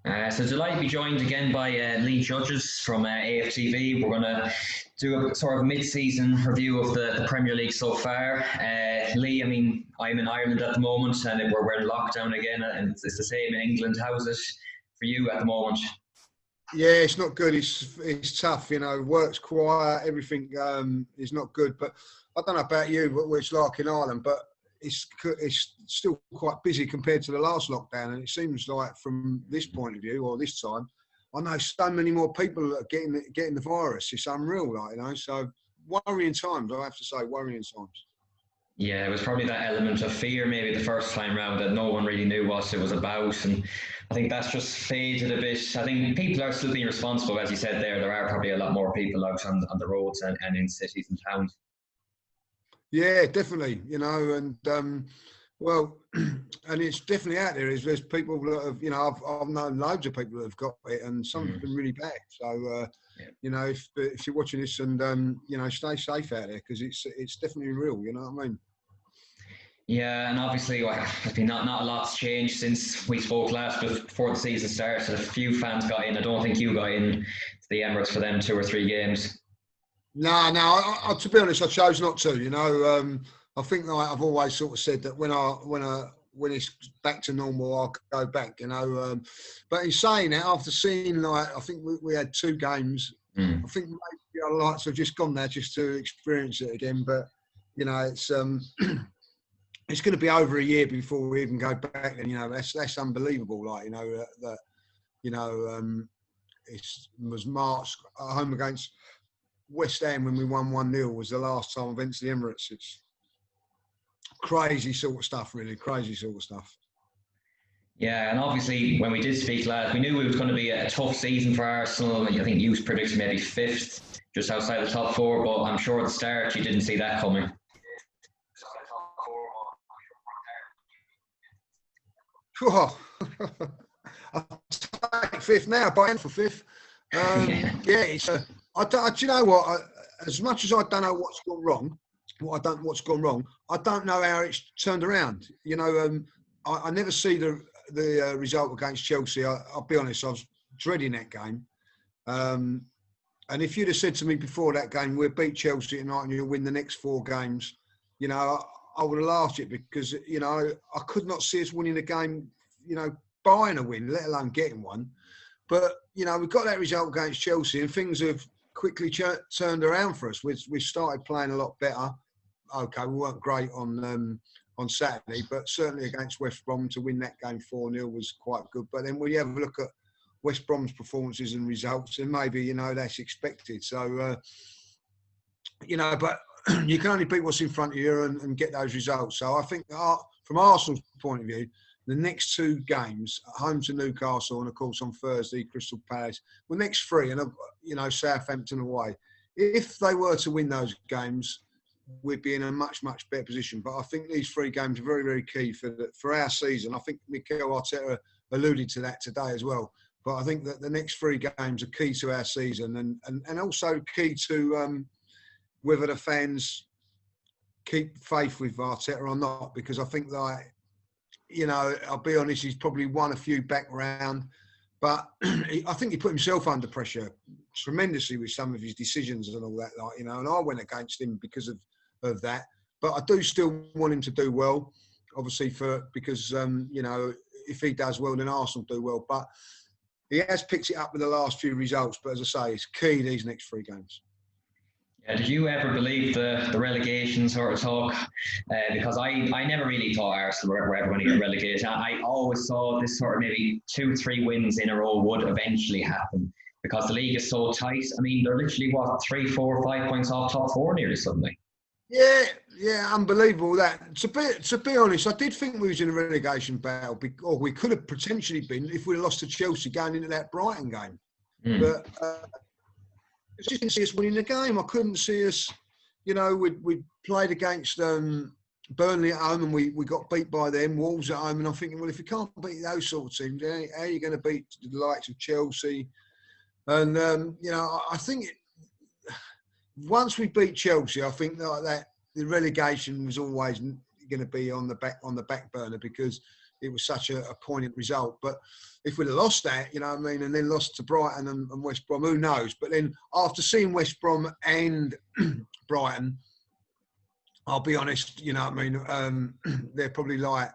So delighted to be joined again by lead judges from AFTV. We're going to do a sort of mid-season review of the Premier League so far. Lee, I mean, I'm in Ireland at the moment and we're in lockdown again, and it's the same in England. How's it for you at the moment? Yeah, it's not good. It's tough, you know. Work's quiet, everything is not good. But I don't know about you, what it's like in Ireland, but it's still quite busy compared to the last lockdown. And it seems like from this point of view, or this time, I know so many more people that are getting the virus. It's unreal, like, you know. So worrying times, I have to say, worrying times. Yeah, it was probably that element of fear maybe the first time round that no one really knew what it was about. And I think that's just faded a bit. I think people are still being responsible, as you said there. There are probably a lot more people out on the roads and in cities and towns. Yeah, definitely, you know, and well, and it's definitely out there. There's people that have, you know, I've known loads of people that have got it, and some have been really bad. So, you know, if you're watching this, and you know, stay safe out there because it's definitely real. You know what I mean? Yeah, and obviously, not a lot's changed since we spoke last, before the season started. A few fans got in. I don't think you got in to the Emirates for them 2 or 3 games. No. I, to be honest, I chose not to. You know, I think like I've always sort of said that when it's back to normal, I'll go back. You know, but in saying that, after seeing like I think we had 2 games, I think maybe I'd like to have just gone there just to experience it again. But you know, it's it's going to be over a year before we even go back. And you know, that's unbelievable. Like, you know, that you know, it was March at home against West Ham when we won 1-0 was the last time I've been to the Emirates. It's crazy sort of stuff, really crazy sort of stuff. Yeah, and obviously when we did speak last, we knew it was going to be a tough season for Arsenal. I think you predicted maybe 5th, just outside the top 4, but I'm sure at the start you didn't see that coming. Oh, I'll take 5th now, buying for 5th. Yeah, it's do you know what? As much as I don't know what's gone wrong, I don't know how it's turned around. You know, I never see the result against Chelsea. I'll be honest, I was dreading that game. And if you'd have said to me before that game, we'll beat Chelsea tonight and you'll win the next 4 games, you know, I would have laughed it because, you know, I could not see us winning a game, you know, buying a win, let alone getting one. But, you know, we got that result against Chelsea and things have quickly turned around for us. We started playing a lot better. Okay, we weren't great on Saturday, but certainly against West Brom to win that game 4-0 was quite good. But then when you have a look at West Brom's performances and results, and maybe, you know, that's expected. So, you know, but you can only beat what's in front of you and get those results. So I think from Arsenal's point of view, the next 2 games, home to Newcastle and, of course, on Thursday, Crystal Palace, the next 3, and, you know, Southampton away. If they were to win those games, we'd be in a much, much better position. But I think these 3 games are very, very key for our season. I think Mikel Arteta alluded to that today as well. But I think that the next 3 games are key to our season and also key to whether the fans keep faith with Arteta or not. Because I think that, you know, I'll be honest, he's probably won a few back round, but I think he put himself under pressure tremendously with some of his decisions and all that, like, you know, and I went against him because of that. But I do still want him to do well, obviously, because you know, if he does well, then Arsenal do well. But he has picked it up with the last few results. But as I say, it's key these next 3 games. Yeah, did you ever believe the relegation sort of talk? Because I never really thought Arsenal were ever going to get relegated. I always thought this sort of maybe 2-3 wins in a row would eventually happen because the league is so tight. I mean, they're literally, 3, 4, 5 points off top 4 nearly suddenly. Yeah, unbelievable that. To be honest, I did think we was in a relegation battle, or we could have potentially been if we'd lost to Chelsea going into that Brighton game. But I just didn't see us winning the game. I couldn't see us, you know, we played against Burnley at home and we got beat by them, Wolves at home, and I'm thinking, well, if you can't beat those sort of teams, how are you going to beat the likes of Chelsea? And, you know, I think once we beat Chelsea, I think that the relegation was always going to be on the back burner because it was such a poignant result. But if we'd have lost that, you know what I mean, and then lost to Brighton and West Brom, who knows? But then after seeing West Brom and Brighton, I'll be honest, you know what I mean, they're probably like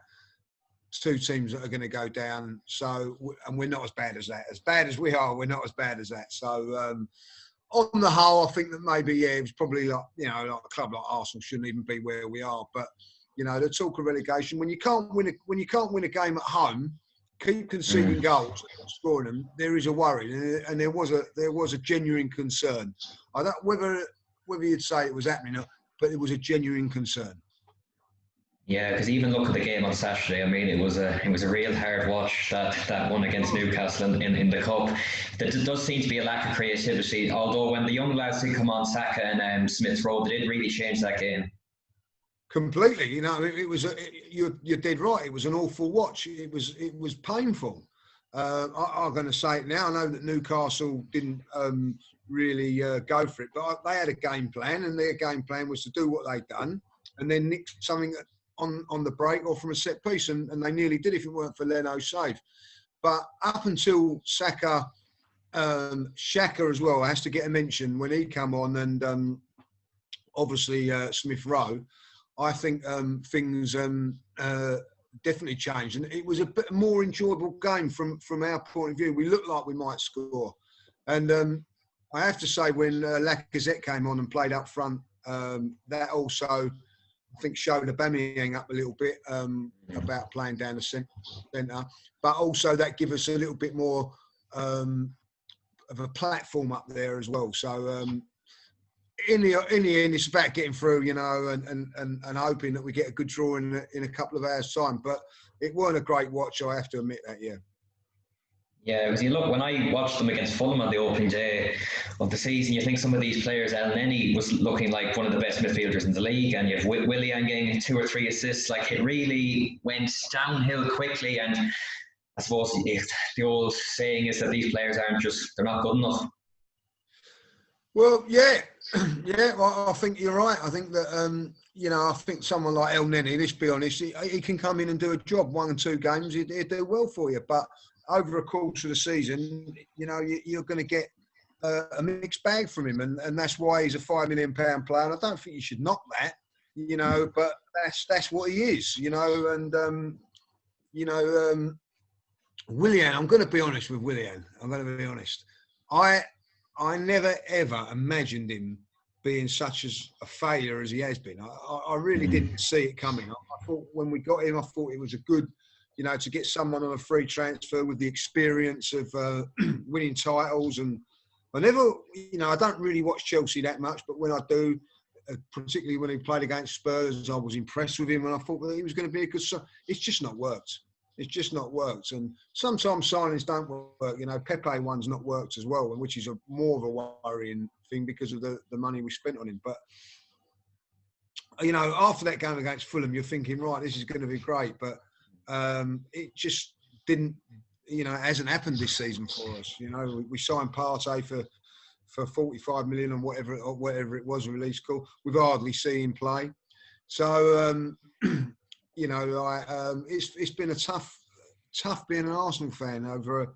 two teams that are going to go down. So, and we're not as bad as that. As bad as we are, we're not as bad as that. So, on the whole, I think that maybe, yeah, it was probably like, you know, like a club like Arsenal shouldn't even be where we are. But, you know, the talk of relegation, when you can't win a game at home, keep conceding goals, scoring them, there is a worry, and there was a genuine concern. I don't whether you'd say it was happening, but it was a genuine concern. Yeah, because even look at the game on Saturday. I mean, it was a real hard watch, that one against Newcastle in the cup. There does seem to be a lack of creativity. Although when the young lads did come on, Saka and Smith Rowe, they did really change that game. Completely, you know, it was. You're dead right. It was an awful watch. It was painful. I'm going to say it now. I know that Newcastle didn't really go for it, but they had a game plan, and their game plan was to do what they'd done, and then nick something on the break or from a set piece, and they nearly did if it weren't for Leno's save. But up until Saka, Xhaka as well has to get a mention when he come on, and obviously Smith Rowe. I think things definitely changed, and it was a bit more enjoyable game from our point of view. We looked like we might score, and I have to say when Lacazette came on and played up front, that also, I think, showed Aubameyang up a little bit about playing down the centre, but also that gave us a little bit more of a platform up there as well. So in the end, it's about getting through, you know, and hoping that we get a good draw in a couple of hours' time. But it weren't a great watch, I have to admit that, yeah. Yeah, because you look, when I watched them against Fulham on the opening day of the season, you think some of these players, El Neni was looking like one of the best midfielders in the league, and you have Willian getting 2 or 3 assists. Like, it really went downhill quickly, and I suppose the old saying is that these players they're not good enough. Well, yeah, well, I think you're right. I think that, you know, I think someone like El Neni, let's be honest, he can come in and do a job, 1 or 2 games, he'd do well for you, but over a course of the season, you know, you're going to get a mixed bag from him, and that's why he's a £5 million player. And I don't think you should knock that, you know, but that's what he is, you know. And you know, Willian, I'm going to be honest with Willian. I'm going to be honest. I never ever imagined him being such a failure as he has been. I really didn't see it coming. I thought when we got him, I thought it was a good, you know, to get someone on a free transfer with the experience of winning titles. And I never, you know, I don't really watch Chelsea that much, but when I do, particularly when he played against Spurs, I was impressed with him, and I thought that he was going to be a good. It's just not worked. It's just not worked. And sometimes signings don't work. You know, Pepe one's not worked as well, which is more of a worrying thing because of the money we spent on him. But, you know, after that game against Fulham, you're thinking, right, this is going to be great. But it just didn't, you know, it hasn't happened this season for us. You know, we signed Partey for 45 million and whatever it was, release call. We've hardly seen him play. So, you know, it's been a tough being an Arsenal fan over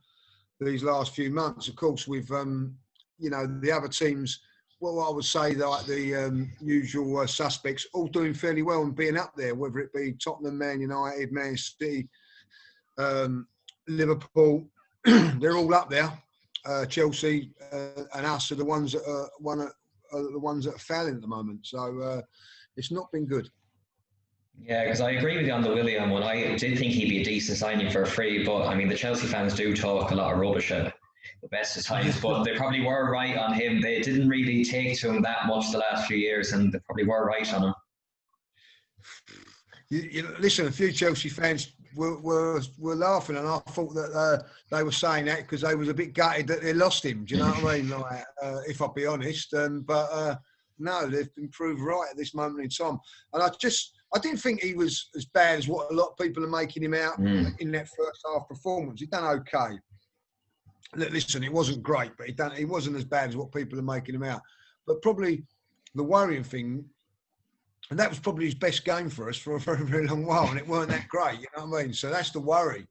these last few months. Of course, with, you know, the other teams, well, I would say like the usual suspects all doing fairly well and being up there, whether it be Tottenham, Man United, Man City, Liverpool, they're all up there. Chelsea and us are the ones that are failing at the moment. So it's not been good. Yeah, because I agree with you on the Willian one. I did think he'd be a decent signing for a free, but I mean, the Chelsea fans do talk a lot of rubbish at the best of times, but they probably were right on him. They didn't really take to him that much the last few years, and they probably were right on him. Listen, a few Chelsea fans were laughing, and I thought that they were saying that because they was a bit gutted that they lost him. Do you know what I mean? Like, if I'll be honest, but no, they've improved right at this moment in time, and I didn't think he was as bad as what a lot of people are making him out in that first half performance. He done okay. Listen, it wasn't great, but he wasn't as bad as what people are making him out. But probably the worrying thing And that was probably his best game for us for a very, very long while, and it weren't that great, you know what I mean? So that's the worry.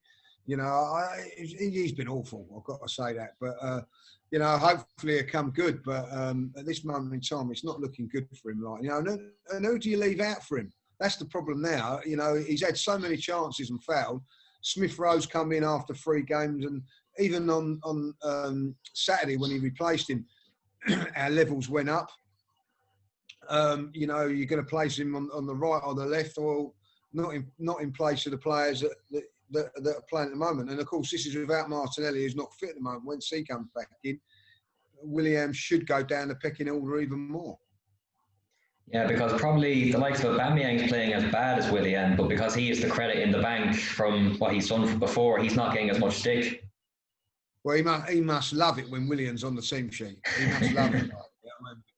You know, he's been awful, I've got to say that. But, you know, hopefully he'll come good. But at this moment in time, it's not looking good for him. Like, you know, and who do you leave out for him? That's the problem now. You know, he's had so many chances and fouled. Smith Rowe's come in after 3 games, and even on Saturday when he replaced him, our levels went up. You know, you're going to place him on the right or the left, or not in place of the players that are playing at the moment. And of course, this is without Martinelli, who's not fit at the moment. When he comes back in, Willian should go down the pecking order even more. Yeah, because probably the likes of Aubameyang's playing as bad as Willian, but because he is the credit in the bank from what he's done before, he's not getting as much stick. Well, he must love it when Willian's on the team sheet. He must love it.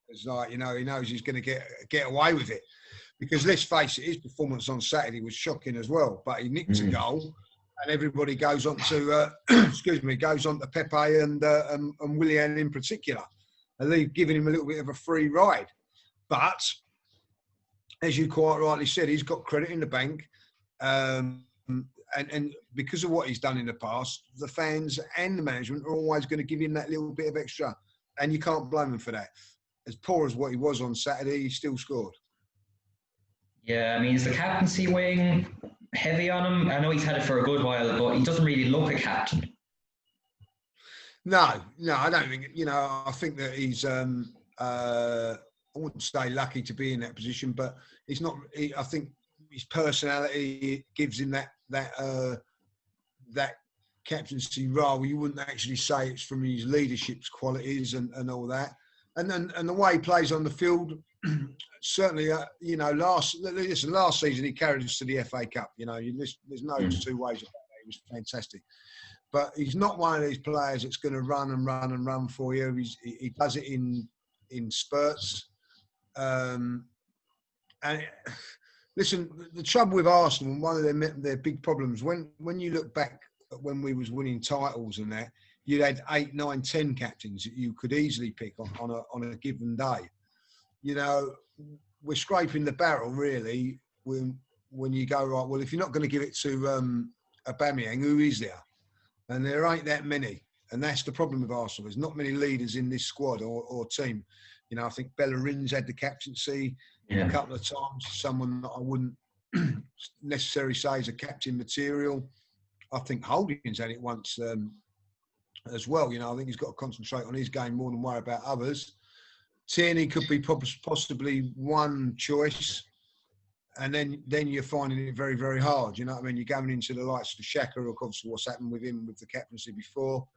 It's like, you know, he knows he's going to get away with it. Because let's face it, his performance on Saturday was shocking as well. But he nicked a goal, and everybody goes on to goes on to Pepe and Willian in particular, and they've given him a little bit of a free ride. But as you quite rightly said, he's got credit in the bank, and because of what he's done in the past, the fans and the management are always going to give him that little bit of extra, and you can't blame him for that. As poor as what he was on Saturday, he still scored. Yeah, I mean, is the captaincy wing heavy on him? I know he's had it for a good while, but he doesn't really look a captain. No, I don't think. You know, I think that he's. I wouldn't say lucky to be in that position, but he's not. I think his personality gives him that captaincy role. You wouldn't actually say it's from his leadership qualities and all that. And the way he plays on the field, certainly, you know, last season he carried us to the FA Cup. You know, there's no 2 ways about that. He was fantastic. But he's not one of these players that's going to run and run and run for you. He does it in spurts. Listen, the trouble with Arsenal, one of their big problems, when you look back at when we was winning titles and that, you had 8, 9, 10 captains that you could easily pick on a given day. You know, we're scraping the barrel really when you go, right, well, if you're not going to give it to Aubameyang, who is there? And there ain't that many. And that's the problem with Arsenal. There's not many leaders in this squad or team. You know, I think Bellerin's had the captaincy a couple of times. Someone that I wouldn't necessarily say is a captain material. I think Holding's had it once as well. You know, I think he's got to concentrate on his game more than worry about others. Tierney could be possibly one choice. And then you're finding it very, very hard. You know what I mean? You're going into the likes of Xhaka, of course, what's happened with him with the captaincy before.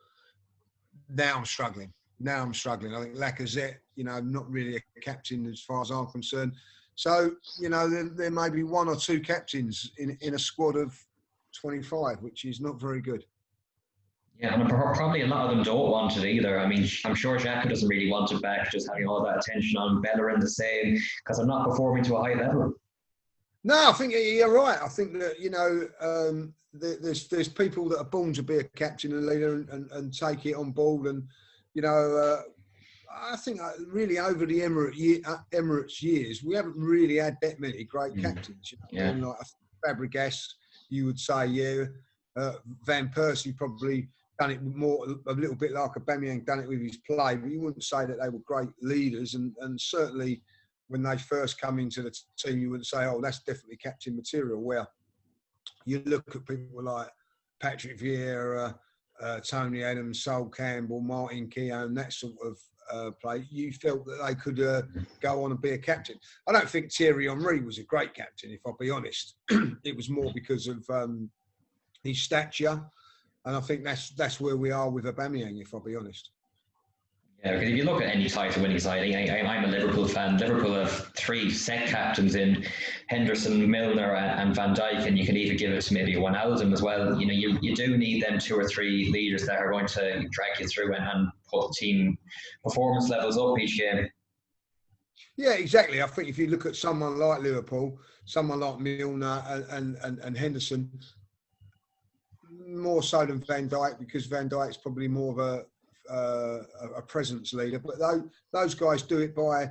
Now I'm struggling. I think Lacazette, you know, not really a captain as far as I'm concerned. So, you know, there may be 1 or 2 captains in a squad of 25, which is not very good. Yeah, and probably a lot of them don't want it either. I mean, I'm sure Xhaka doesn't really want it back, just having all that attention on Bellerin the same, because I'm not performing to a high level. No, I think you're right. I think that, you know, there's people that are born to be a captain and leader and take it on board. And, you know, I think really over the Emirates years, we haven't really had that many great captains. You know? Yeah. Like Fabregas, you would say, Van Persie probably done it more, a little bit like Aubameyang done it with his play, but you wouldn't say that they were great leaders. And certainly when they first come into the team, you wouldn't say, oh, that's definitely captain material. Where you look at people like Patrick Vieira, Tony Adams, Sol Campbell, Martin Keown, that sort of play, you felt that they could go on and be a captain. I don't think Thierry Henry was a great captain, if I'll be honest. It was more because of his stature, and I think that's where we are with Aubameyang, if I'll be honest. Yeah, because if you look at any title-winning side, I'm a Liverpool fan. Liverpool have 3 set captains in Henderson, Milner, and Van Dijk, and you can even give it to maybe Wijnaldum as well. You know, you do need them 2 or 3 leaders that are going to drag you through and put team performance levels up each game. Yeah, exactly. I think if you look at someone like Liverpool, someone like Milner and Henderson, more so than Van Dijk, because Van Dijk's probably more of a presence leader, but those guys do it by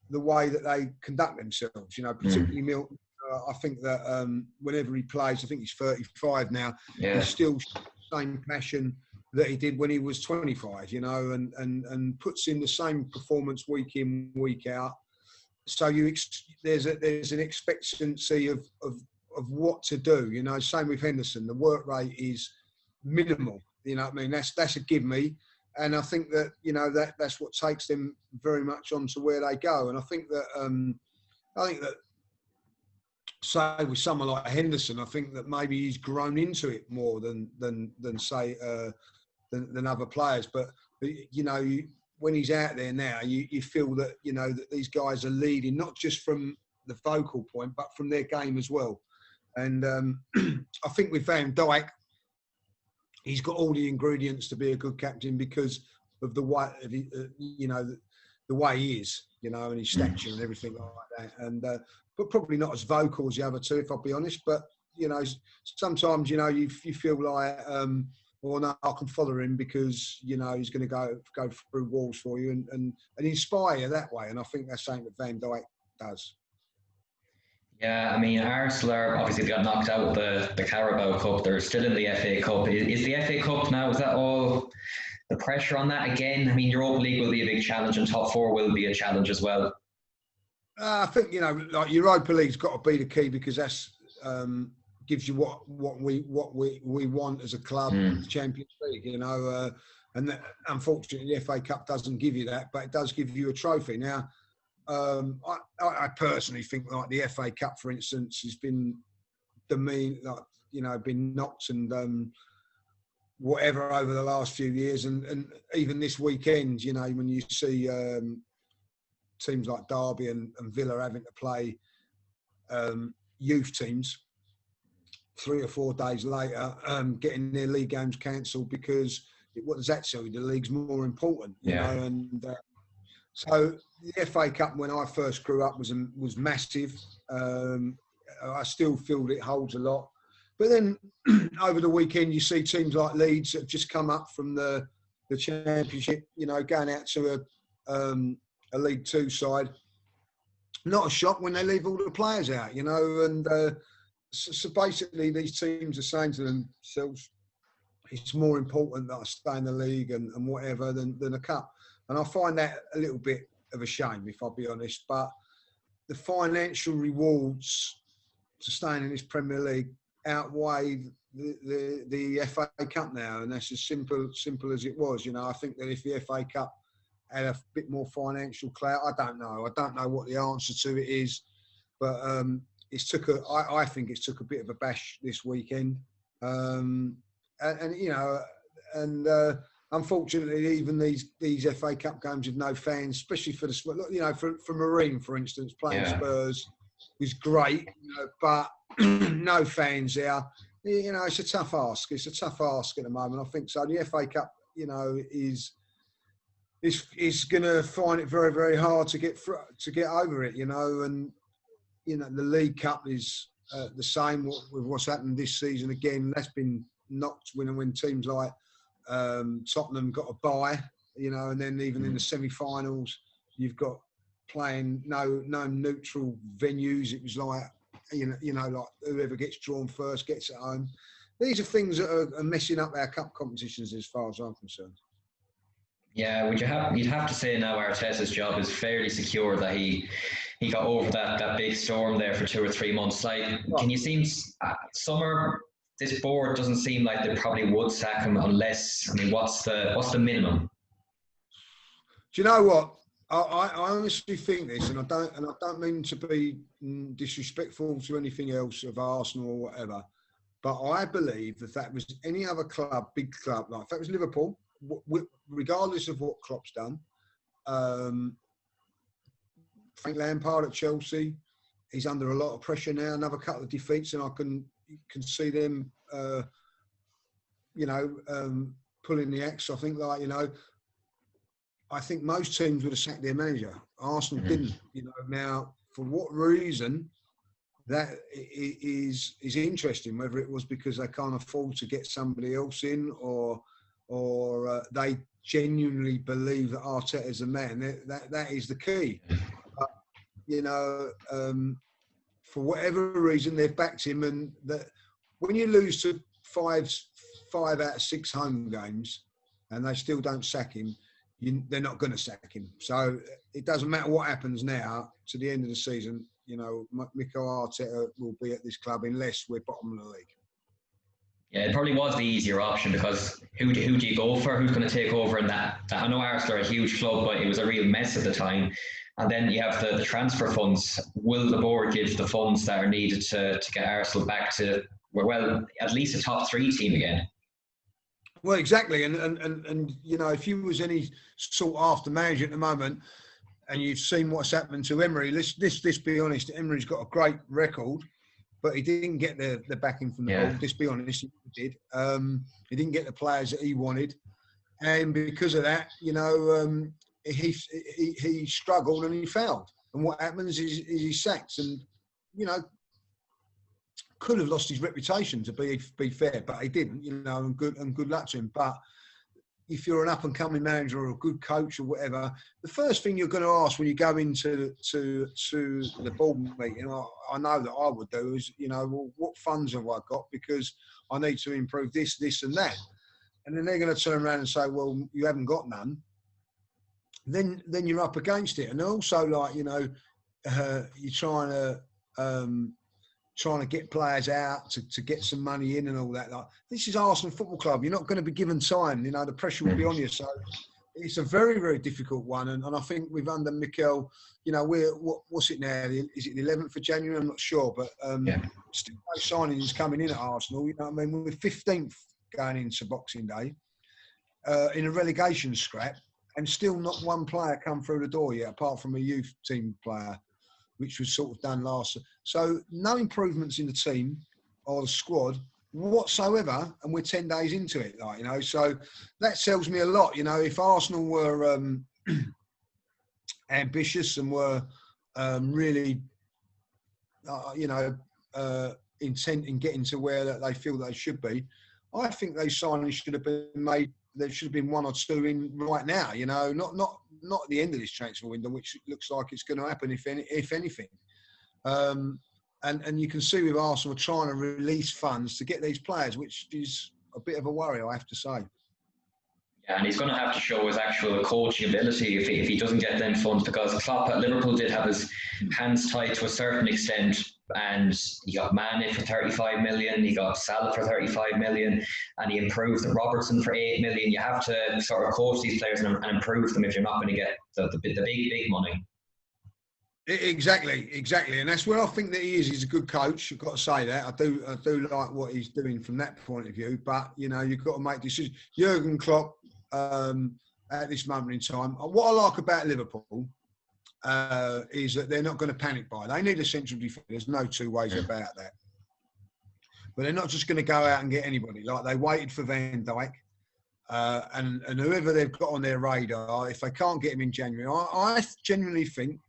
the way that they conduct themselves. You know, particularly Milton. I think that whenever he plays, I think he's 35 now. Yeah. He's still the same passion that he did when he was 25. You know, and puts in the same performance week in, week out. So there's an expectancy of what to do. You know, same with Henderson. The work rate is minimal. You know what I mean? That's a give me. And I think that, you know, that's what takes them very much on to where they go. And I think that say with someone like Henderson, I think that maybe he's grown into it more than other players. But you know, when he's out there now, you feel that, you know, that these guys are leading not just from the vocal point, but from their game as well. And I think with Van Dijk, he's got all the ingredients to be a good captain because of the way, you know, the way he is, you know, and his stature and everything like that. And but probably not as vocal as the other two, if I'll be honest. But you know, sometimes, you know, you feel like, well, no, I can follow him because, you know, he's going to go through walls for you and inspire you that way. And I think that's something that Van Dijk does. Yeah, I mean, Arsenal are obviously got knocked out the Carabao Cup. They're still in the FA Cup. Is the FA Cup now, is that all the pressure on that again? I mean, Europa League will be a big challenge and top four will be a challenge as well. I think, you know, like Europa League's got to be the key because that's gives you what we want as a club, the Champions League, you know. And that, unfortunately, the FA Cup doesn't give you that, but it does give you a trophy. Now, I personally think like the FA Cup, for instance, has been been knocked and whatever over the last few years, and even this weekend, you know, when you see teams like Derby and Villa having to play youth teams 3 or 4 days later, getting their league games cancelled because what does that tell you? The league's more important, you know, and. So the FA Cup, when I first grew up, was massive. I still feel it holds a lot. But then over the weekend, you see teams like Leeds that have just come up from the Championship, you know, going out to a League Two side. Not a shock when they leave all the players out, you know. And so basically, these teams are saying to themselves, it's more important that I stay in the league and whatever than a cup. And I find that a little bit of a shame, if I'll be honest. But the financial rewards to staying in this Premier League outweigh the FA Cup now, and that's as simple as it was. You know, I think that if the FA Cup had a bit more financial clout, I don't know what the answer to it is, but I think it took a bit of a bash this weekend, and you know, and. Unfortunately, even these FA Cup games with no fans, especially for you know, for Marine, for instance, playing Spurs was great, you know, but no fans there. You know, it's a tough ask. It's a tough ask at the moment. I think so. The FA Cup, you know, is going to find it very, very hard to get over it. You know, and you know the League Cup is the same with what's happened this season. Again, that's been knocked when teams like. Tottenham got a bye, you know, and then even in the semi-finals, you've got playing no neutral venues. It was like, you know, like whoever gets drawn first gets it home. These are things that are messing up our cup competitions as far as I'm concerned. Yeah, you'd have to say now Arteta's job is fairly secure that he got over that big storm there for 2 or 3 months. Like, can you see this board doesn't seem like they probably would sack him unless, I mean, what's the minimum? Do you know what? I honestly think this, and I don't mean to be disrespectful to anything else of Arsenal or whatever, but I believe that was any other club, big club, like if that was Liverpool, regardless of what Klopp's done, Frank Lampard at Chelsea, he's under a lot of pressure now. Another couple of defeats, and I can see them, pulling the axe. I think, like, you know, I think most teams would have sacked their manager. Arsenal didn't. You know, now for what reason? That is interesting. Whether it was because they can't afford to get somebody else in, or they genuinely believe that Arteta is a man. That is the key. you know, for whatever reason, they've backed him, and that when you lose to five out of 6 home games, and they still don't sack him, they're not going to sack him. So it doesn't matter what happens now to the end of the season. You know, Mikel Arteta will be at this club unless we're bottom of the league. Yeah, it probably was the easier option, because who do you go for? Who's going to take over in that? I know Arsenal are a huge club, but it was a real mess at the time. And then you have the transfer funds. Will the board give the funds that are needed to get Arsenal back to, well, at least a top 3 team again? Well, exactly. And you know, if you was any sought after manager at the moment, and you've seen what's happened to Emery, let's be honest, Emery's got a great record, but he didn't get the backing from the board. Let's be honest, he did. He didn't get the players that he wanted, and because of that, you know, he struggled and he failed. And what happens is he's sacked, and you know, could have lost his reputation, to be fair, but he didn't. You know, and good luck to him. But if you're an up and coming manager or a good coach or whatever, the first thing you're going to ask when you go into the board meeting, I know that I would do, is, you know, well, what funds have I got, because I need to improve this and that. And then they're going to turn around and say, well, you haven't got none. Then you're up against it. And also, like, you know, you're trying to get players out to get some money in and all that. Like, this is Arsenal Football Club. You're not going to be given time. You know, the pressure will be on you. So it's a very, very difficult one. And I think with under Mikel, you know, what's it now? Is it the 11th of January? I'm not sure. But still no signings coming in at Arsenal. You know what I mean? We're 15th going into Boxing Day in a relegation scrap, and still not one player come through the door yet, apart from a youth team player, which was sort of done last. So no improvements in the team or the squad whatsoever, and we're 10 days into it, like, you know. So that tells me a lot. You know, if Arsenal were ambitious and were really, you know, intent in getting to where they feel they should be, I think those signings should have been made. There should have been 1 or 2 in right now. You know, not at the end of this transfer window, which looks like it's going to happen if anything. And you can see with Arsenal trying to release funds to get these players, which is a bit of a worry, I have to say. Yeah, and he's going to have to show his actual coaching ability if he doesn't get them funds, because Klopp at Liverpool did have his hands tied to a certain extent, and he got Mane for 35 million, he got Salah for 35 million, and he improved Robertson for 8 million. You have to sort of coach these players and improve them if you're not going to get the big money. Exactly, and that's where I think that he is. He's a good coach. You've got to say that. I do like what he's doing from that point of view. But you know, you've got to make decisions. Jurgen Klopp, at this moment in time, what I like about Liverpool is that they're not going to panic buy. They need a central defender. There's no 2 ways about that. But they're not just going to go out and get anybody. Like, they waited for Van Dijk, and whoever they've got on their radar, if they can't get him in January, I genuinely think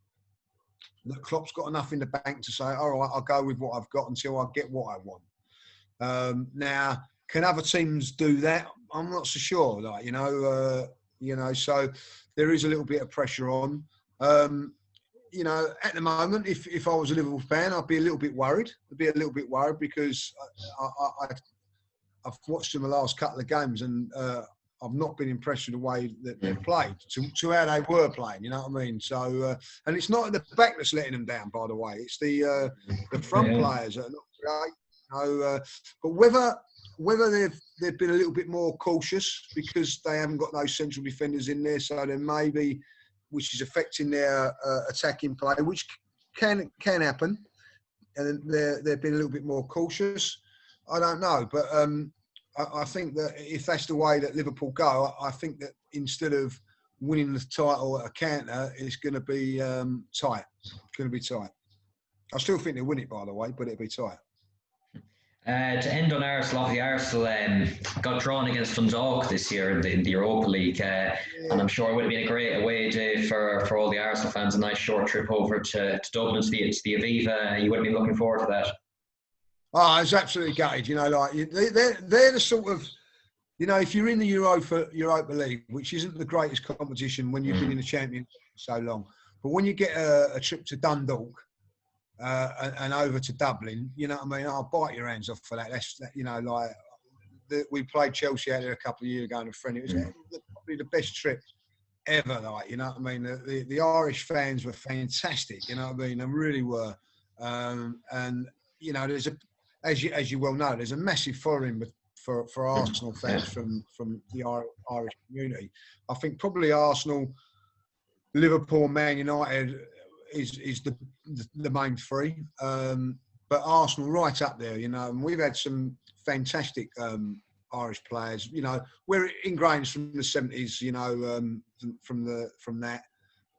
that Klopp's got enough in the bank to say, all right, I'll go with what I've got until I get what I want. Now, can other teams do that? I'm not so sure. Like, you know, so there is a little bit of pressure on. You know, at the moment, if I was a Liverpool fan, I'd be a little bit worried. Because I've watched them the last couple of games, and I've not been impressed with the way that they've played to how they were playing. You know what I mean? So, and it's not the back that's letting them down, by the way. It's the front players that are not great. You know, but whether they've been a little bit more cautious because they haven't got those central defenders in there, so there may be, which is affecting their attacking play, which can happen, and they've been a little bit more cautious. I don't know, but I think that if that's the way that Liverpool go, I think that instead of winning the title at a canter, it's going to be tight. It's going to be tight. I still think they'll win it, by the way, but it'll be tight. To end on Arsenal, Arsenal got drawn against Dundalk this year in the Europa League, and I'm sure it would have been a great away day for all the Arsenal fans. A nice short trip over to Dublin to the Aviva. You would have been looking forward to that. Oh, I was absolutely gutted. You know, like they're the sort of, you know, if you're in the Europa League, which isn't the greatest competition when you've been in the Championship for so long, But when you get a trip to Dundalk and over to Dublin, you know what I mean? I'll bite your hands off for that. You know, like we played Chelsea out there a couple of years ago and a friend. It was probably the best trip ever, like, you know what I mean? The Irish fans were fantastic, you know what I mean? They really were. And, you know, as you well know, there's a massive following for Arsenal fans from the Irish community. I think probably Arsenal, Liverpool, Man United is the main three. But Arsenal right up there, you know, and we've had some fantastic Irish players. You know, we're ingrained from the 70s, you know, from that.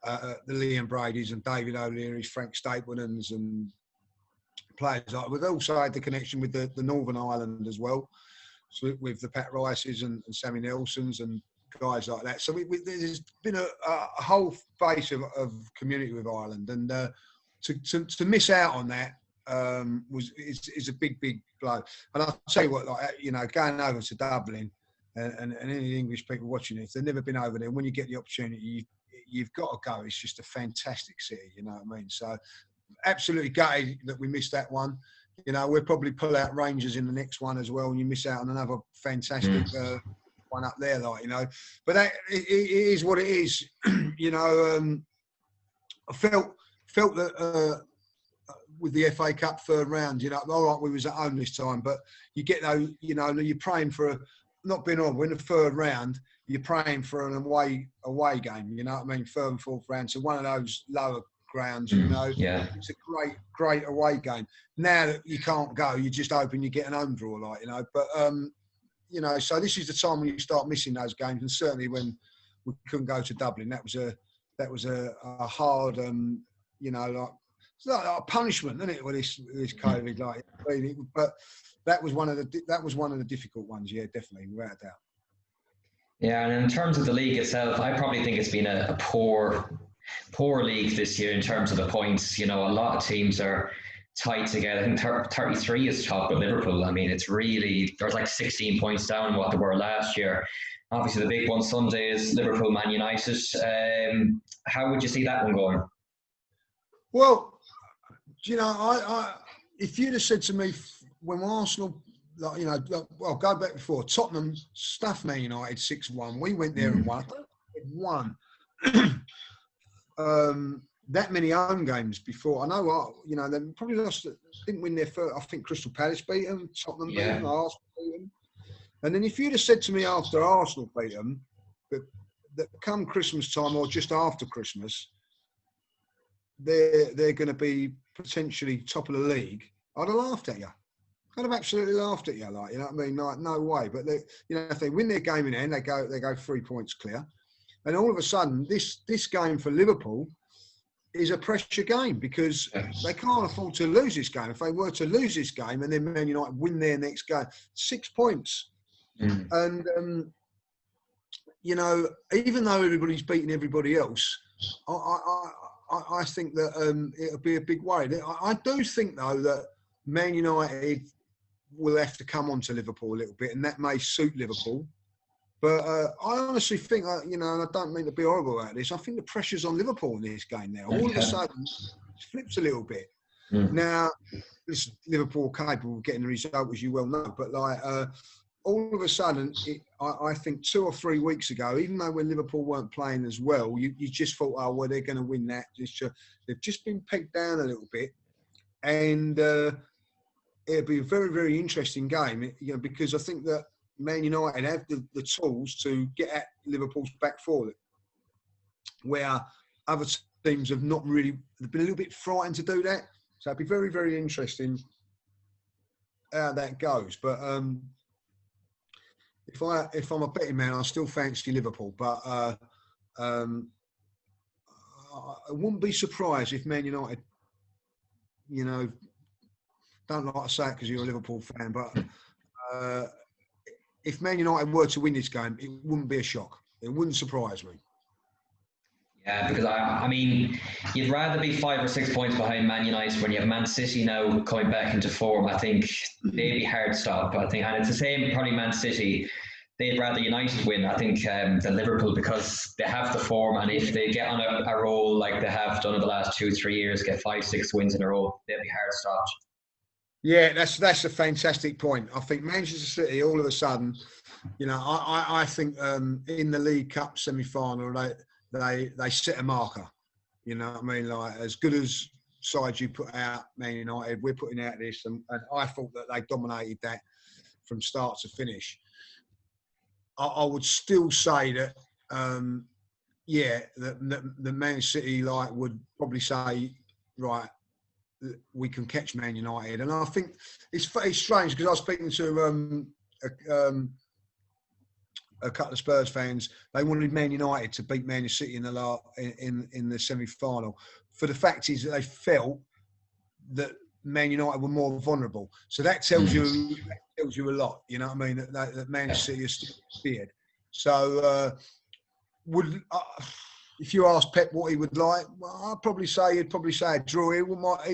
The Liam Brady's and David O'Leary's, Frank Stapleton's and players like. We've also had the connection with the Northern Ireland as well, so with the Pat Rice's and Sammy Nelson's and guys like that. So there's been a whole base of community with Ireland, and to miss out on that is a big blow. And I'll tell you what, like, you know, going over to Dublin and any English people watching it, if they've never been over there, when you get the opportunity, you've got to go. It's just a fantastic city, you know what I mean? So absolutely gutted that we missed that one. You know, we'll probably pull out Rangers in the next one as well, and you miss out on another fantastic one up there, like, you know. But that it is what it is. You know, I felt that with the FA Cup third round, you know, all right, we was at home this time, but you get those, you know, you're praying for not being on. We're in the third round. You're praying for an away game. You know what I mean? Third and fourth round. So one of those lower grounds, you know. Yeah. It's a great away game. Now that you can't go, you just hoping you get an home draw, like, you know. But you know, so this is the time when you start missing those games, and certainly when we couldn't go to Dublin, that was a hard, you know, like, it's like a punishment, isn't it, with this COVID, like. But that was one of the difficult ones, yeah, definitely, without a doubt. Yeah, and in terms of the league itself, I probably think it's been a poor league this year in terms of the points. You know, a lot of teams are tight together. I think 33 is top with Liverpool. I mean, it's really, there's like 16 points down what they were last year. Obviously, the big one Sunday is Liverpool, Man United. How would you see that one going? Well, you know, I if you'd have said to me when Arsenal, like, you know, well, go back before, Tottenham stuffed Man United 6-1. We went there and won. That many home games before. I know, you know, they probably lost. Didn't win their first. I think Crystal Palace beat them, Tottenham beat them, Arsenal beat them. And then if you'd have said to me after Arsenal beat them, that come Christmas time or just after Christmas, they're going to be potentially top of the league, I'd have laughed at you. I'd have absolutely laughed at you, like, you know what I mean? Like, no way. But they, you know, if they win their game in hand, they go 3 points clear. And all of a sudden, this game for Liverpool is a pressure game because they can't afford to lose this game. If they were to lose this game and then Man United win their next game, 6 points. And you know, even though everybody's beating everybody else, I think that it'll be a big worry. I do think, though, that Man United will have to come on to Liverpool a little bit, and that may suit Liverpool. But I honestly think, you know, and I don't mean to be horrible about this, I think the pressure's on Liverpool in this game now. All of a sudden, it flips a little bit. Now, listen, Liverpool capable of getting the result, as you well know, but like all of a sudden, I think 2 or 3 weeks ago, even though when Liverpool weren't playing as well, you just thought, oh, well, they're going to win that. They've just been pegged down a little bit. And it'll be a very, very interesting game, you know, because I think that Man United have the tools to get at Liverpool's back four, where other teams have not really, they've been a little bit frightened to do that. So it'll be very, very interesting how that goes. But if I'm a betting man, I still fancy Liverpool. But I wouldn't be surprised if Man United, you know, don't like to say it because you're a Liverpool fan, but if Man United were to win this game, it wouldn't be a shock. It wouldn't surprise me. Yeah, because I mean, you'd rather be 5 or 6 points behind Man United when you have Man City now coming back into form. I think they'd be hard to stop. I think, and it's the same probably Man City. they'd rather United win, I think, than Liverpool, because they have the form, and if they get on a roll like they have done in the last 2-3 years, get 5-6 wins in a row, they'll be hard stopped. Yeah, that's a fantastic point. I think Manchester City, all of a sudden, I think in the League Cup semi-final, they set a marker. You know what I mean? Like, as good as sides you put out, Man United, we're putting out this, and I thought that they dominated that from start to finish. I would still say that, that Man City would probably say, right, we can catch Man United, and I think it's strange because I was speaking to a couple of Spurs fans. They wanted Man United to beat Man City in the semi-final. For the fact is that they felt that Man United were more vulnerable. So that tells you a lot. You know what I mean? That Man City is still feared. So if you ask Pep what he would like, well, he'd probably say a draw. He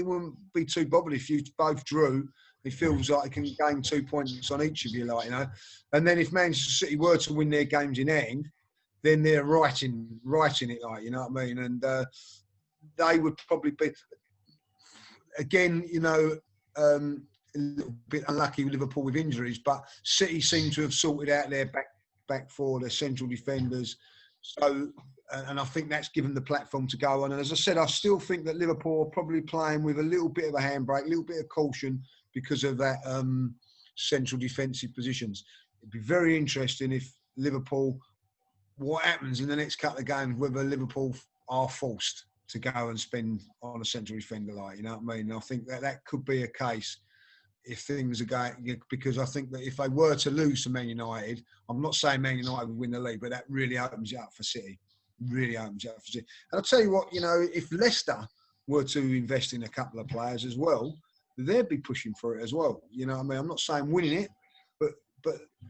wouldn't be too bothered if you both drew. He feels like he can gain 2 points on each of you, And then if Manchester City were to win their games in hand, then they're writing it, you know what I mean? And they would probably be, again, a little bit unlucky with Liverpool with injuries, but City seem to have sorted out their back four, their central defenders. So, and I think that's given the platform to go on. And as I said, I still think that Liverpool are probably playing with a little bit of a handbrake, a little bit of caution because of that central defensive positions. It'd be very interesting if Liverpool, what happens in the next couple of games, whether Liverpool are forced to go and spend on a central defender, you know what I mean? I think that could be a case if things are going, because I think that if they were to lose to Man United, I'm not saying Man United would win the league, but that really opens it up for City. Really opens it up for City. And I'll tell you what, if Leicester were to invest in a couple of players as well, they'd be pushing for it as well. You know what I mean? I'm not saying winning it, but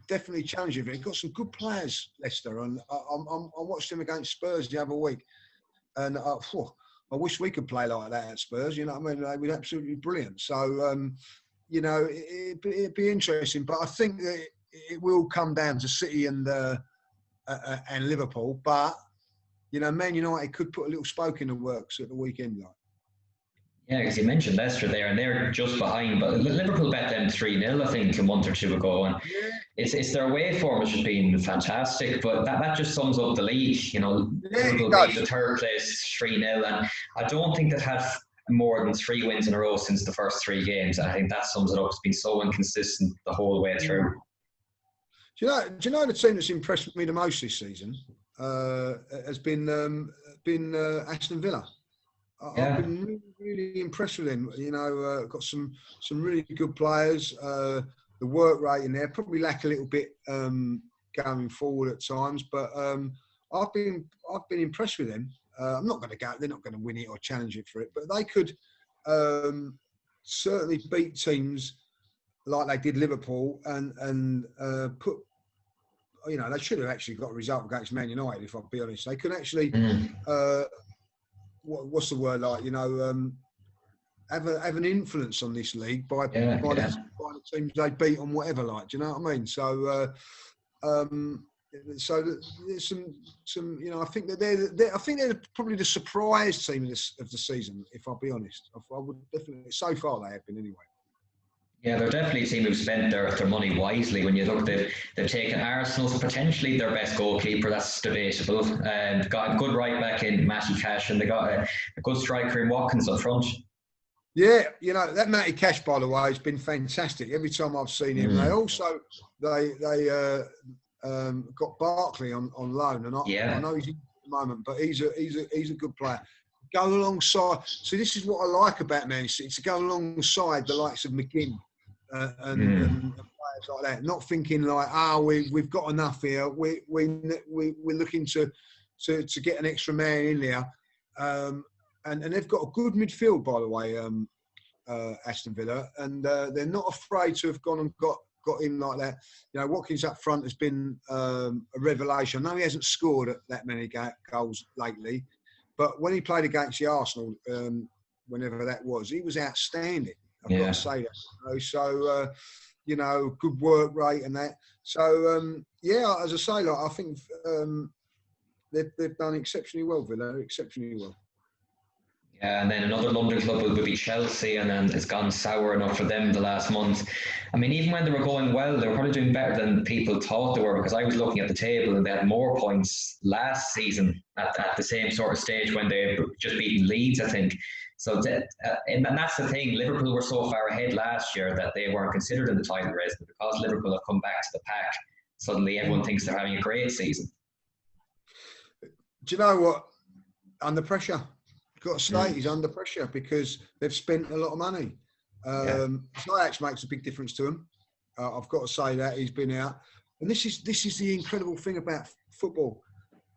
definitely challenging it. They've got some good players, Leicester, and I watched them against Spurs the other week, and I wish we could play like that at Spurs. You know what I mean? They were absolutely brilliant. So, it'd be interesting, but I think that it will come down to City and Liverpool. But Man United could put a little spoke in the works at the weekend, Yeah, because you mentioned Leicester there, and they're just behind. But Liverpool bet them 3-0, I think, a month or two ago, and it's their away form which has been fantastic. But that just sums up the league. Liverpool beat the third place 3-0, and I don't think they've had more than 3 wins in a row since the first 3 games. And I think that sums it up. It's been so inconsistent the whole way through. Do you know the team that's impressed me the most this season has been Ashton Villa. I've been really, really impressed with him. Got some really good players. The work rate in there probably lack a little bit going forward at times, but I've been impressed with them. I'm not going to go. They're not going to win it or challenge it for it, but they could certainly beat teams like they did Liverpool and put. They should have actually got a result against Man United. If I'll be honest, they could actually. What's the word have an influence on this league by the teams they beat on whatever. Do you know what I mean? So there's some. I think that they're probably the surprise team of the season. If I'll be honest, I would definitely. So far, they have been anyway. Yeah, they're definitely a team who've spent their money wisely. When you look, they've taken Arsenal's potentially their best goalkeeper. That's debatable. And got a good right back in Matty Cash, and they got a good striker in Watkins up front. Yeah, that Matty Cash, by the way, has been fantastic. Every time I've seen him, they also they got Barkley on loan, and I know he's in at the moment, but he's a good player. Go alongside. So this is what I like about Man City, to go alongside the likes of McGinn and players like that. Not thinking like, we've got enough here. We're looking to get an extra man in there. And they've got a good midfield, by the way, Aston Villa, and they're not afraid to have gone and got him like that. Watkins up front has been a revelation. I know he hasn't scored that many goals lately, but when he played against the Arsenal, whenever that was, he was outstanding. I've got to say that. So you know, good work rate and that. So yeah, as I say, like I think they've done exceptionally well, Villa, exceptionally well. Yeah, and then another London club would be Chelsea, and then it's gone sour enough for them the last month. I mean, even when they were going well, they were probably doing better than people thought they were, because I was looking at the table and they had more points last season at the same sort of stage when they just beaten Leeds, I think. So, and that's the thing, Liverpool were so far ahead last year that they weren't considered in the title race, but because Liverpool have come back to the pack, suddenly everyone thinks they're having a great season. Do you know what? Under pressure. Got to say he's under pressure because they've spent a lot of money. Ajax makes a big difference to him. I've got to say that he's been out, and this is the incredible thing about football.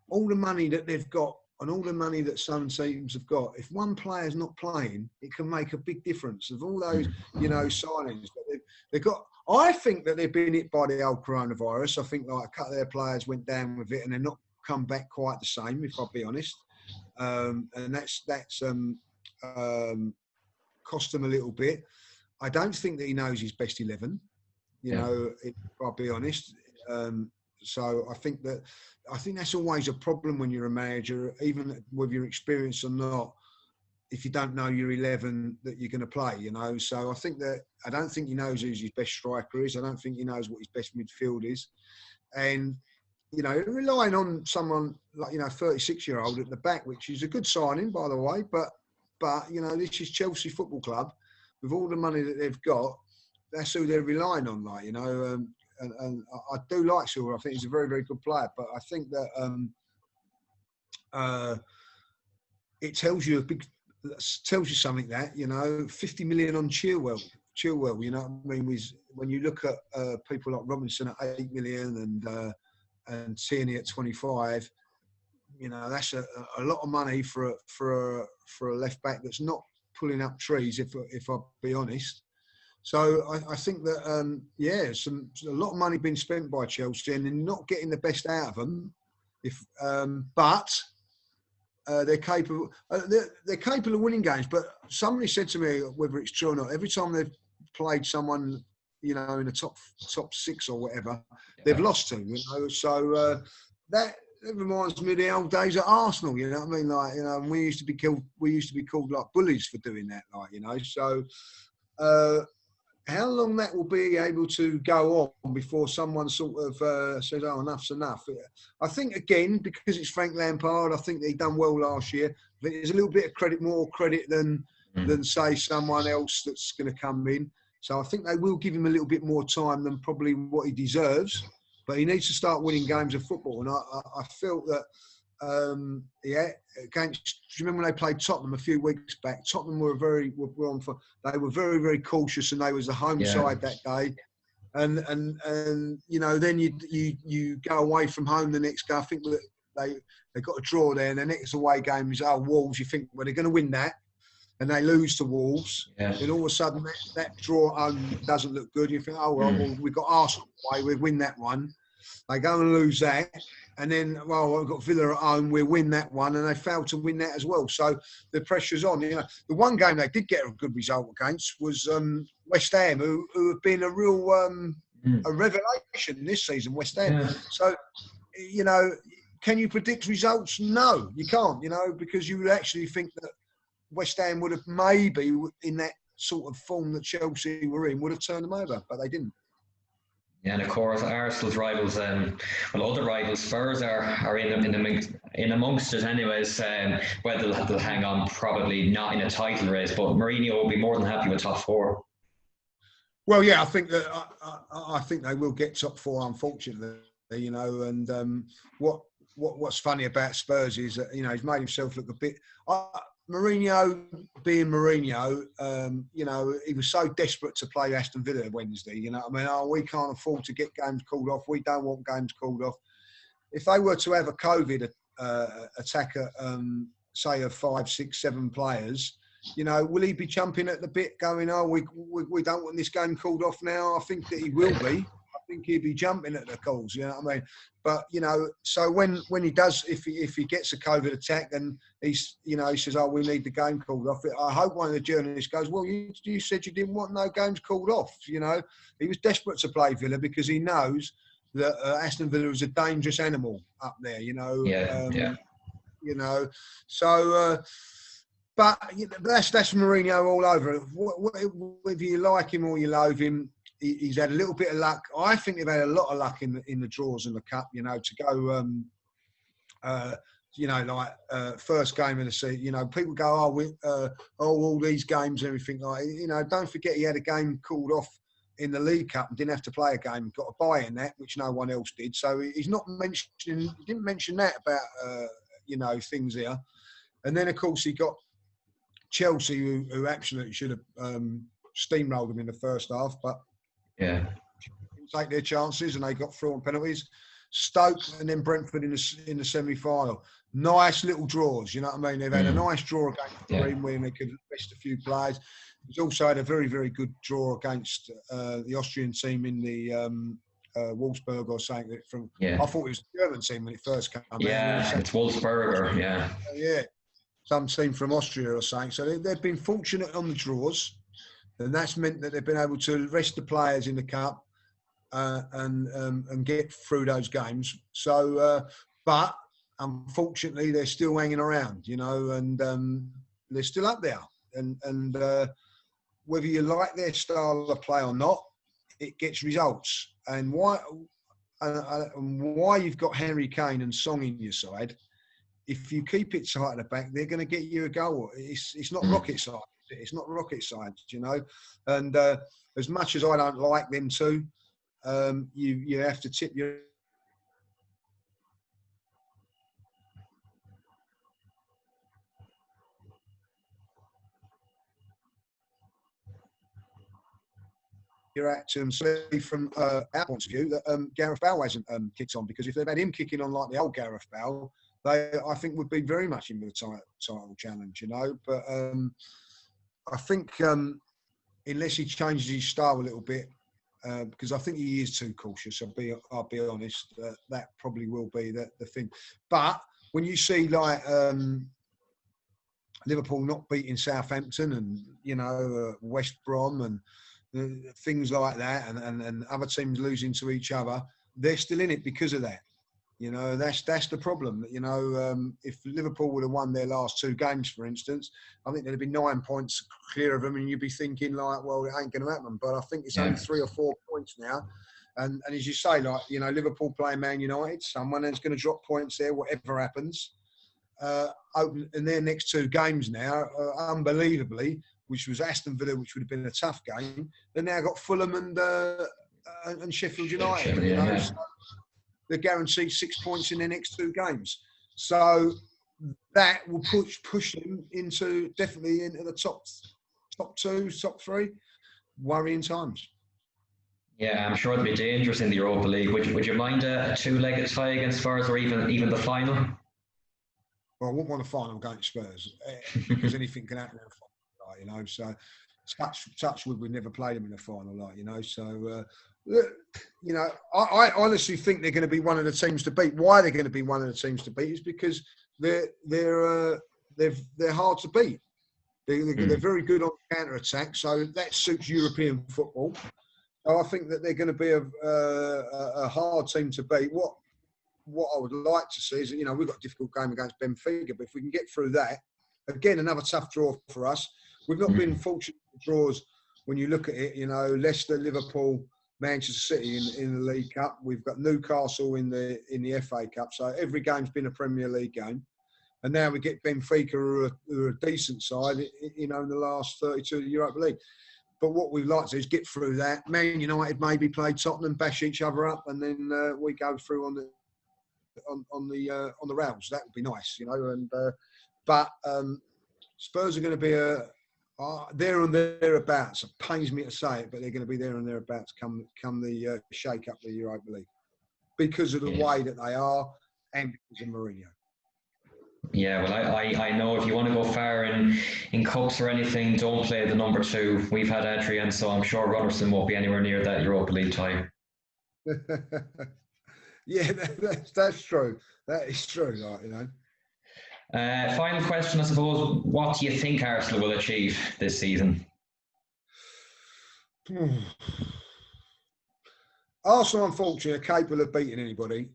All the money that they've got and all the money that some teams have got, if one player's not playing, it can make a big difference. Of all those, you know, signings that they've got, I think that they've been hit by the old coronavirus. I think like a couple of their players went down with it, and they're not come back quite the same, if I'll be honest. And that's cost him a little bit. I don't think that he knows his best 11. You know, if I'll be honest. So I think that's always a problem when you're a manager, even with your experience or not. If you don't know your 11 that you're going to play, you know. So I don't think he knows who his best striker is. I don't think he knows what his best midfield is, and you know, relying on someone like, you know, 36-year-old at the back, which is a good signing, by the way. But you know, this is Chelsea Football Club with all the money that they've got. That's who they're relying on, like, you know. And I do like Silva. I think he's a very, very good player. But I think that it tells you something that, you know, 50 million on Chilwell. You know what I mean? When you look at people like Robinson at 8 million and Tierney at 25, you know, that's a lot of money for a left back that's not pulling up trees, if I'll be honest. So I think that a lot of money being spent by Chelsea, and they're not getting the best out of them. But they're capable. They're capable of winning games. But somebody said to me, whether it's true or not, every time they've played someone, you know, in the top 6 or whatever, they've lost to. You know, so that reminds me of the old days at Arsenal. You know what I mean? Like, you know, we used to be called like bullies for doing that. Like, you know, so. How long that will be able to go on before someone sort of says, "Oh, enough's enough." I think again, because it's Frank Lampard, I think that he done well last year. I think there's a little bit of more credit than say someone else that's going to come in. So I think they will give him a little bit more time than probably what he deserves. But he needs to start winning games of football, and I felt that. Do you remember when they played Tottenham a few weeks back? Tottenham were very, very cautious, and they was the home side that day. And you know, then you go away from home the next game. I think that they got a draw there, and the next away game is Wolves. You think, well, they're going to win that, and they lose to Wolves. Yeah. Then all of a sudden that draw home doesn't look good. You think, oh well, we've got Arsenal away, we'll win that one. They go and lose that. And then, well, we've got Villa at home, we'll win that one, and they failed to win that as well. So the pressure's on. You know, the one game they did get a good result against was West Ham, who have been a real a revelation this season, West Ham. Yeah. So, you know, can you predict results? No, you can't, you know, because you would actually think that West Ham would have maybe, in that sort of form that Chelsea were in, would have turned them over, but they didn't. Yeah, and of course, Arsenal's rivals, other rivals, Spurs are in amongst it anyways. Whether they'll hang on, probably not in a title race, but Mourinho will be more than happy with top 4. Well, yeah, I think that I think they will get top 4, unfortunately. You know, and what's funny about Spurs is that, you know, he's made himself look a bit. Mourinho, being Mourinho, you know, he was so desperate to play Ashton Villa Wednesday. You know what I mean? We can't afford to get games called off. We don't want games called off. If they were to have a COVID attacker, say of 5, 6, 7 players, you know, will he be jumping at the bit going, oh, we don't want this game called off now? I think that he will be. I think he'd be jumping at the calls. You know what I mean? But you know, so when he does, if he gets a COVID attack, and he's, you know, he says, "Oh, we need the game called off." I hope one of the journalists goes, "Well, you said you didn't want no games called off." You know, he was desperate to play Villa because he knows that Aston Villa is a dangerous animal up there. You know. You know, so. But that's Mourinho all over. Whether you like him or you loathe him, he's had a little bit of luck. I think they've had a lot of luck in the draws in the cup. You know, to go, you know, like first game of the season. You know, people go, all these games and everything. Like, you know, don't forget he had a game called off in the League Cup and didn't have to play a game. Got a bye in that, which no one else did. So he's not mentioning. He didn't mention that about you know, things here. And then of course he got Chelsea, who absolutely should have steamrolled them in the first half, but didn't take their chances and they got through on penalties. Stoke and then Brentford in the semi-final. Nice little draws, you know what I mean? They've had a nice draw against Turin where they could rest a few players. He's also had a very, very good draw against the Austrian team in the Wolfsburg or something. I thought it was the German team when it first came out. Yeah, it's Wolfsburger, yeah. Some team from Austria or something. So they've been fortunate on the draws, and that's meant that they've been able to rest the players in the cup and get through those games. So, but unfortunately, they're still hanging around, you know, and they're still up there. And whether you like their style of play or not, it gets results. And why you've got Harry Kane and Song in your side. If you keep it tight at the back, they're going to get you a goal. It's not rocket science. It's not rocket science, you know. And as much as I don't like them too, you have to tip your hat to see from our point of view that Gareth Bale hasn't kicked on, because if they've had him kicking on like the old Gareth Bale, they, I think, would be very much in the title challenge, you know. But I think unless he changes his style a little bit, because I think he is too cautious. I'll be honest. That probably will be the thing. But when you see like Liverpool not beating Southampton and, you know, West Brom and things like that, and other teams losing to each other, they're still in it because of that. You know, that's the problem. You know, if Liverpool would have won their last two games, for instance, I think there'd be 9 points clear of them, and you'd be thinking like, well, it ain't going to happen. But I think it's only 3 or 4 points now. And as you say, like, you know, Liverpool playing Man United, someone is going to drop points there, whatever happens. Open in their next two games now, unbelievably, which was Aston Villa, which would have been a tough game. They've now got Fulham and Sheffield United. You know, so they're guaranteed 6 points in their next two games. So that will push them definitely into the top two, top three. Worrying times. Yeah, I'm sure it'll be dangerous in the Europa League. Would you mind a two-legged tie against Spurs, or even the final? Well, I wouldn't want a final against Spurs because anything can happen in a final, like, you know. So touch wood, we've never played them in a final, like, you know. So you know, I honestly think they're going to be one of the teams to beat. Why they're going to be one of the teams to beat is because they're hard to beat. They're very good on counter attack, so that suits European football. So I think that they're going to be a hard team to beat. What I would like to see is, you know, we've got a difficult game against Benfica, but if we can get through that, again, another tough draw for us. We've not been fortunate with draws when you look at it, you know, Leicester, Liverpool, Manchester City in the League Cup. We've got Newcastle in the FA Cup. So every game's been a Premier League game. And now we get Benfica, who are a decent side, you know, in the last 32 of the Europa League. But what we'd like to do is get through that. Man United maybe play Tottenham, bash each other up, and then we go through on the rails. That would be nice, you know. And but Spurs are going to be there and thereabouts. It pains me to say it, but they're going to be there and thereabouts come the shake up the Europa League because of the way that they are and because of Mourinho. Yeah, well, I know if you want to go far in cups or anything, don't play the number 2. We've had Adrian, so I'm sure Robertson won't be anywhere near that Europa League tie. Yeah, that's true. That is true. Like, you know. Final question, I suppose. What do you think Arsenal will achieve this season? Arsenal, unfortunately, are capable of beating anybody,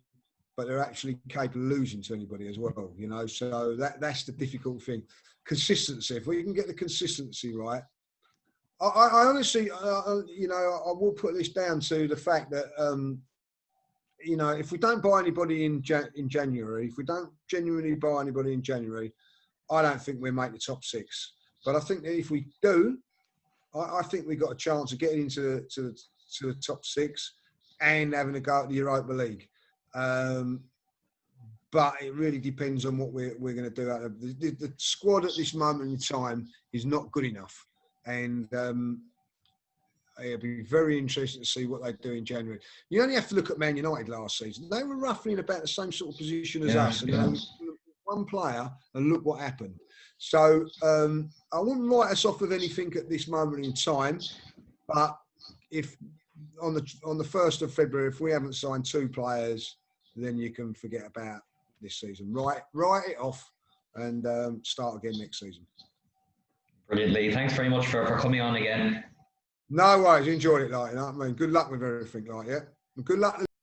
but they're actually capable of losing to anybody as well. You know, so that's the difficult thing. Consistency. If we can get the consistency right, I honestly, you know, I will put this down to the fact that, you know, if we don't buy anybody in January, if we don't genuinely buy anybody in January, I don't think we'll make the top 6. But I think that if we do, I think we've got a chance of getting into the top 6 and having a go at the Europa League. But it really depends on what we're going to do. Out of the squad at this moment in time is not good enough, and it'll be very interesting to see what they do in January. You only have to look at Man United last season; they were roughly in about the same sort of position as us, and they one player, and look what happened. So I wouldn't write us off with anything at this moment in time, but if on the 1st of February, if we haven't signed 2 players, then you can forget about this season. Write it off and start again next season. Brilliant, Lee. Thanks very much for coming on again. No worries. Enjoyed it, like, you know what I mean? Good luck with everything, like, yeah? And good luck.